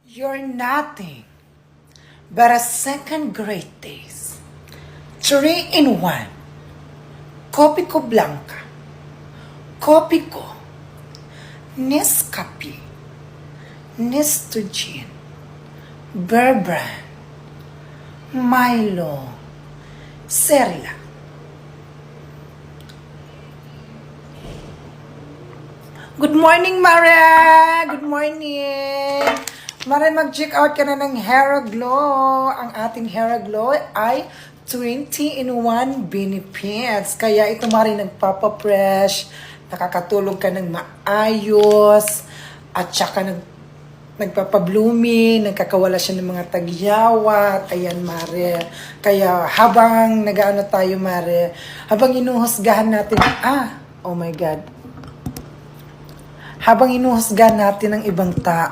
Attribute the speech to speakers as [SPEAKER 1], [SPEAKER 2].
[SPEAKER 1] You're nothing but a second great taste. 3-in-1. Kopi ko Blanca. Kopi ko. Nescafe. Nestogen. Bear Brand. Milo. Cerelac. Good morning, Mare! Good morning! Mare, mag-check out ka na ng Hair Glow. Ang ating Hair Glow ay 20-in-1 benefits. Kaya ito, Mare, nagpapa-fresh, nakakatulog ka ng maayos, at saka nagpapa-blooming, nagkakawala siya ng mga tagyawat. Ayan, Mare. Kaya habang nag-ano tayo, Mare, habang inuhusgahan natin, oh my God, habang inuhusgahan natin ng ibang tao,